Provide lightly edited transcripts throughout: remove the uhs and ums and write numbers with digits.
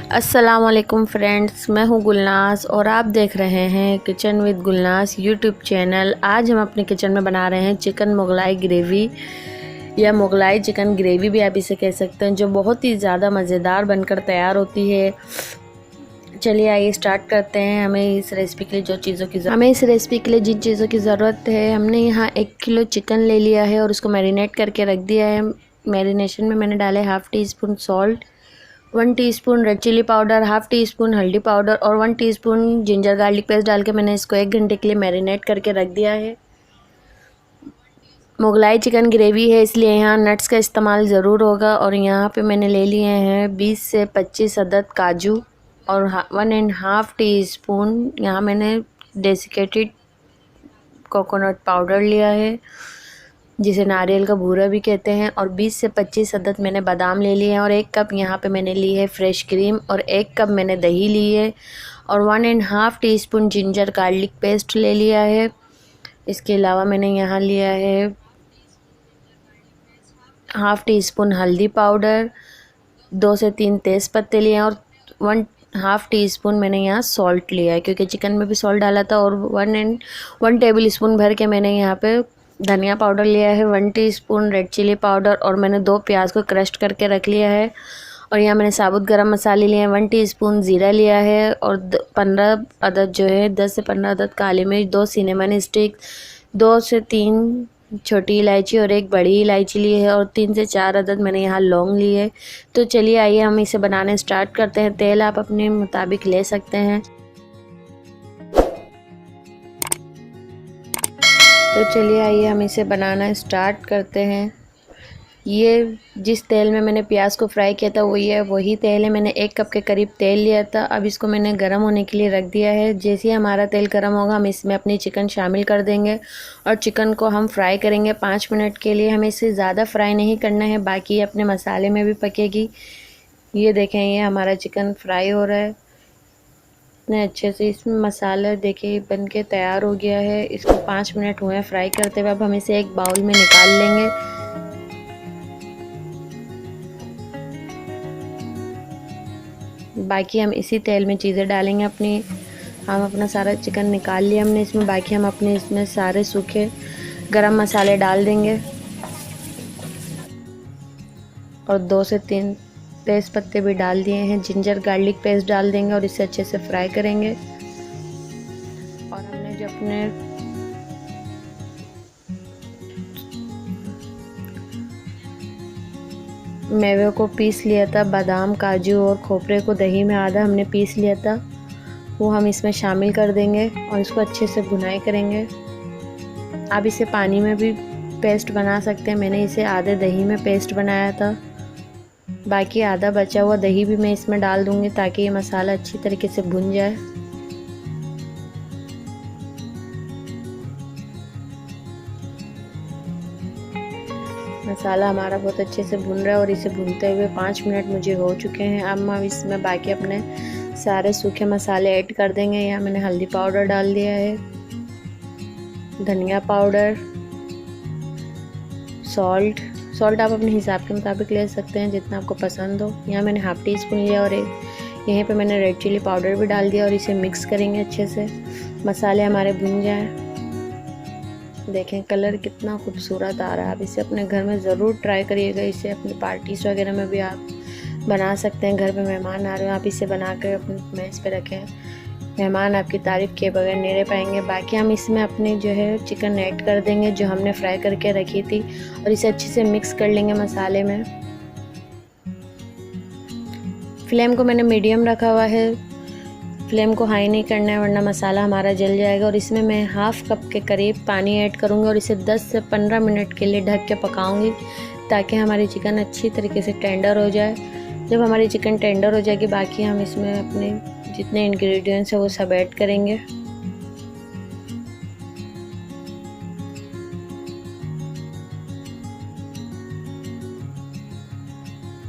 अस्सलाम वालेकुम फ्रेंड्स, मैं हूँ गुलनाज और आप देख रहे हैं kitchen with Gulnaz YouTube channel. आज हम अपने किचन में बना रहे हैं चिकन मुगलाई ग्रेवी या मुगलाई चिकन ग्रेवी भी आप इसे कह सकते हैं, जो बहुत ही ज़्यादा मज़ेदार बनकर तैयार होती है। चलिए आइए स्टार्ट करते हैं। हमें इस रेसिपी के लिए जिन चीज़ों की ज़रूरत है, हमने यहाँ 1 किलो चिकन ले लिया है और उसको मैरिनेट करके रख दिया है। मैरिनेशन में मैंने डाले half teaspoon salt, 1 teaspoon red chilli powder, half teaspoon हल्दी पाउडर और 1 टीस्पून जिंजर गार्लिक पेस्ट डाल के मैंने इसको 1 घंटे के लिए मैरिनेट करके रख दिया है। मुगलाई चिकन ग्रेवी है, इसलिए यहाँ नट्स का इस्तेमाल ज़रूर होगा। और यहाँ पे मैंने ले लिए हैं 20 से 25 अदद काजू और 1.5 टीस्पून यहाँ मैंने डेसिकेटेड कोकोनट पाउडर लिया है, जिसे नारियल का बूरा भी कहते हैं। और 20 से 25 अदद मैंने बादाम ले लिए हैं और 1 कप यहाँ पे मैंने ली है फ्रेश क्रीम और 1 कप मैंने दही ली है और 1.5 टीस्पून जिंजर गार्लिक पेस्ट ले लिया है। इसके अलावा मैंने यहाँ लिया है हाफ़ टी स्पून हल्दी पाउडर, 2 से 3 तेज़ पत्ते लिए हैं और 1/2 टीस्पून मैंने यहाँ सॉल्ट लिया है, क्योंकि चिकन में भी सॉल्ट डाला था। और 1 टेबल स्पून भर के मैंने यहाँ पे धनिया पाउडर लिया है, 1 टीस्पून रेड चिली पाउडर और मैंने 2 प्याज को क्रश करके रख लिया है। और यहाँ मैंने साबुत गरम मसाले लिए हैं, 1 टीस्पून ज़ीरा लिया है और 15 अदद जो है 10 से 15 अदद काली मिर्च, 2 सिनेमन स्टिक, 2 से 3 छोटी इलायची और 1 बड़ी इलायची ली है और 3 से 4 अदद मैंने यहाँ लौंग ली है। तो चलिए आइए हम इसे बनाने स्टार्ट करते हैं। तेल आप अपने मुताबिक ले सकते हैं। तो चलिए आइए हम इसे बनाना स्टार्ट करते हैं। ये जिस तेल में मैंने प्याज को फ्राई किया था वही तेल है। मैंने 1 कप के करीब तेल लिया था। अब इसको मैंने गरम होने के लिए रख दिया है। जैसे ही हमारा तेल गरम होगा, हम इसमें अपनी चिकन शामिल कर देंगे और चिकन को हम फ्राई करेंगे 5 मिनट के लिए। हमें इसे ज़्यादा फ्राई नहीं करना है, बाकी अपने मसाले में भी पकेगी। ये देखें, ये हमारा चिकन फ्राई हो रहा है इतने अच्छे से। इसमें मसाला देखिए बन के तैयार हो गया है। इसको 5 मिनट हुए हैं फ्राई करते हुए। अब हम इसे एक बाउल में निकाल लेंगे। बाकी हम इसी तेल में चीज़ें डालेंगे अपनी। हम अपना सारा चिकन निकाल लिया हमने इसमें। बाकी हम अपने इसमें सारे सूखे गरम मसाले डाल देंगे और 2 से 3 तेज़ पत्ते भी डाल दिए हैं। जिंजर गार्लिक पेस्ट डाल देंगे और इसे अच्छे से फ्राई करेंगे। और हमने जो अपने मेवे को पीस लिया था, बादाम काजू और खोपरे को दही में आधा हमने पीस लिया था, वो हम इसमें शामिल कर देंगे और इसको अच्छे से भुनाई करेंगे। आप इसे पानी में भी पेस्ट बना सकते हैं। मैंने इसे आधे दही में पेस्ट बनाया था। बाकी आधा बचा हुआ दही भी मैं इसमें डाल दूंगी, ताकि ये मसाला अच्छी तरीके से भुन जाए। मसाला हमारा बहुत अच्छे से भुन रहा है और इसे भूनते हुए 5 मिनट मुझे हो चुके हैं। अब हम इसमें बाकी अपने सारे सूखे मसाले ऐड कर देंगे। यहाँ मैंने हल्दी पाउडर डाल दिया है, धनिया पाउडर, सॉल्ट आप अपने हिसाब के मुताबिक ले सकते हैं, जितना आपको पसंद हो। यहाँ मैंने हाफ़ टी स्पून लिया और यहीं पे मैंने रेड चिली पाउडर भी डाल दिया और इसे मिक्स करेंगे अच्छे से। मसाले हमारे भुन जाएं। देखें कलर कितना खूबसूरत आ रहा है। आप इसे अपने घर में ज़रूर ट्राई करिएगा। इसे अपनी पार्टीज़ वगैरह में भी आप बना सकते हैं। घर पे मेहमान आ रहे हो, आप इसे बना कर अपने मेज़ पे रखें। मेहमान आपकी तारीफ़ किए बगैर नहीं रह पाएंगे। बाकी हम इसमें अपनी जो है चिकन ऐड कर देंगे, जो हमने फ्राई करके रखी थी, और इसे अच्छे से मिक्स कर लेंगे मसाले में। फ्लेम को मैंने मीडियम रखा हुआ है। फ्लेम को हाई नहीं करना है, वरना मसाला हमारा जल जाएगा। और इसमें मैं हाफ़ कप के करीब पानी ऐड करूँगी और इसे 10 से 15 मिनट के लिए ढक के पकाऊंगी, ताकि हमारी चिकन अच्छी तरीके से टेंडर हो जाए। जब हमारी चिकन टेंडर हो जाएगी, बाकी हम इसमें अपने जितने इंग्रेडिएंट्स हैं वो सब ऐड करेंगे।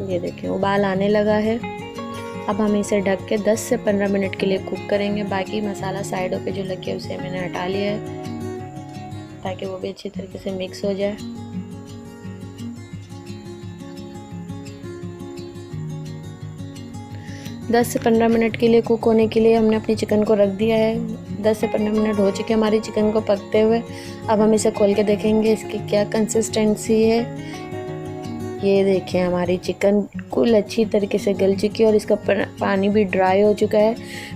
ये देखें उबाल आने लगा है। अब हम इसे ढक के 10 से 15 मिनट के लिए कुक करेंगे। बाकी मसाला साइडों पे जो लगे उसे मैंने हटा लिया है, ताकि वो भी अच्छी तरीके से मिक्स हो जाए। 10 से 15 मिनट के लिए कुक होने के लिए हमने अपनी चिकन को रख दिया है। 10 से 15 मिनट हो चुके हमारी चिकन को पकते हुए। अब हम इसे खोल के देखेंगे इसकी क्या कंसिस्टेंसी है। ये देखें, हमारी चिकन बिल्कुल अच्छी तरीके से गल चुकी है और इसका पानी भी ड्राई हो चुका है।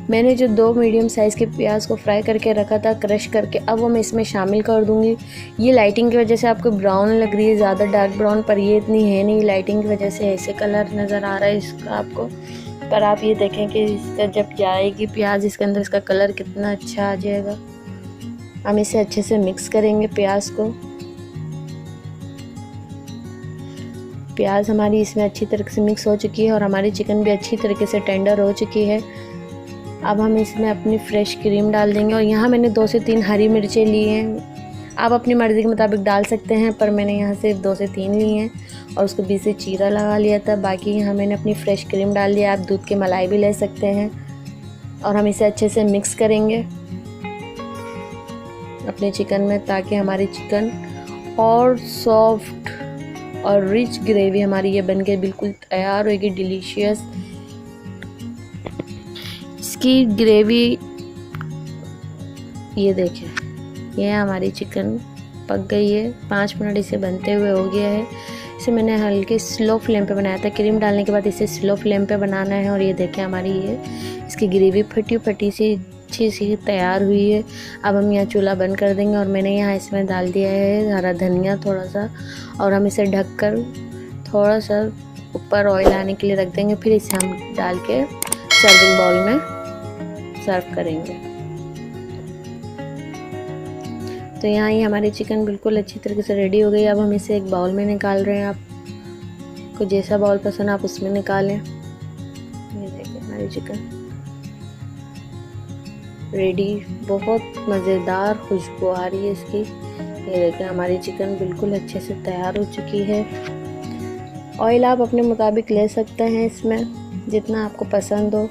मैंने जो 2 मीडियम साइज़ के प्याज को फ्राई करके रखा था क्रश करके, अब वो मैं इसमें शामिल कर दूँगी। ये लाइटिंग की वजह से आपको ब्राउन लग रही है, ज़्यादा डार्क ब्राउन, पर ये इतनी है नहीं। लाइटिंग की वजह से ऐसे कलर नज़र आ रहा है इसका आपको, पर आप ये देखें कि इसका जब जाएगी प्याज इसके अंदर, इसका कलर कितना अच्छा आ जाएगा। हम इसे अच्छे से मिक्स करेंगे प्याज को। प्याज हमारी इसमें अच्छी तरीके से मिक्स हो चुकी है और हमारी चिकन भी अच्छी तरीके से टेंडर हो चुकी है। अब हम इसमें अपनी फ्रेश क्रीम डाल देंगे और यहाँ मैंने 2 से 3 हरी मिर्चें ली हैं। आप अपनी मर्ज़ी के मुताबिक डाल सकते हैं, पर मैंने यहाँ से 2 से 3 ली हैं और उसको बीच से चीरा लगा लिया था। बाकी यहाँ मैंने अपनी फ्रेश क्रीम डाल दिया। आप दूध की मलाई भी ले सकते हैं और हम इसे अच्छे से मिक्स करेंगे अपने चिकन में, ताकि हमारी चिकन और सॉफ्ट और रिच ग्रेवी हमारी ये बन के बिल्कुल तैयार होगी, डिलीशियस। इसकी ग्रेवी ये देखें, ये हमारी चिकन पक गई है। 5 मिनट इसे बनते हुए हो गया है। इसे मैंने हल्के स्लो फ्लेम पे बनाया था। क्रीम डालने के बाद इसे स्लो फ्लेम पे बनाना है और ये देखें हमारी ये इसकी ग्रेवी फटी फटी सी अच्छी सी तैयार हुई है। अब हम यहाँ चूल्हा बंद कर देंगे और मैंने यहाँ इसमें डाल दिया है हरा धनिया थोड़ा सा, और हम इसे ढककर थोड़ा सा ऊपर ऑयल आने के लिए रख देंगे। फिर इसे हम डाल के सर्विंग बाउल में सर्व करेंगे। तो यहाँ ये हमारी चिकन बिल्कुल अच्छी तरीके से रेडी हो गई। अब हम इसे एक बाउल में निकाल रहे हैं। आपको जैसा बाउल पसंद आप उसमें निकालें। ये देखिए हमारी चिकन रेडी, बहुत मज़ेदार खुशबू आ रही है इसकी। ये देखिए हमारी चिकन बिल्कुल अच्छे से तैयार हो चुकी है। ऑयल आप अपने मुताबिक ले सकते हैं इसमें, जितना आपको पसंद हो।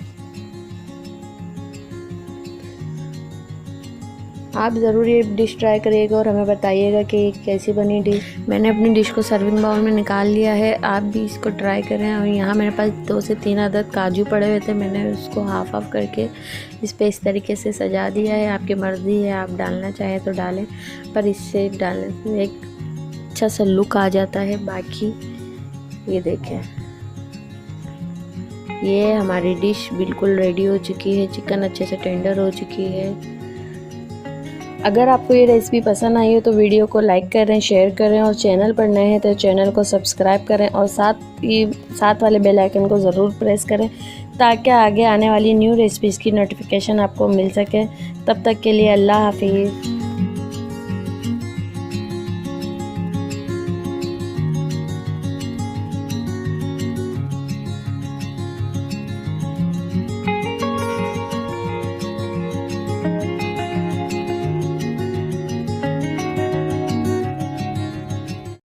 आप ज़रूर ये डिश ट्राई करिएगा और हमें बताइएगा कि कैसी बनी डिश। मैंने अपनी डिश को सर्विंग बाउल में निकाल लिया है, आप भी इसको ट्राई करें। और यहाँ मेरे पास 2 से 3 अदद काजू पड़े हुए थे, मैंने उसको हाफ करके इस पे इस तरीके से सजा दिया है। आपकी मर्ज़ी है, आप डालना चाहें तो डालें, पर इससे डालने से एक अच्छा सा लुक आ जाता है। बाकी ये देखें, ये हमारी डिश बिल्कुल रेडी हो चुकी है। चिकन अच्छे से टेंडर हो चुकी है। अगर आपको ये रेसिपी पसंद आई हो तो वीडियो को लाइक करें, शेयर करें, और चैनल पर नए हैं तो चैनल को सब्सक्राइब करें और साथ वाले बेल आइकन को ज़रूर प्रेस करें, ताकि आगे आने वाली न्यू रेसिपीज़ की नोटिफिकेशन आपको मिल सके। तब तक के लिए अल्लाह हाफिज़।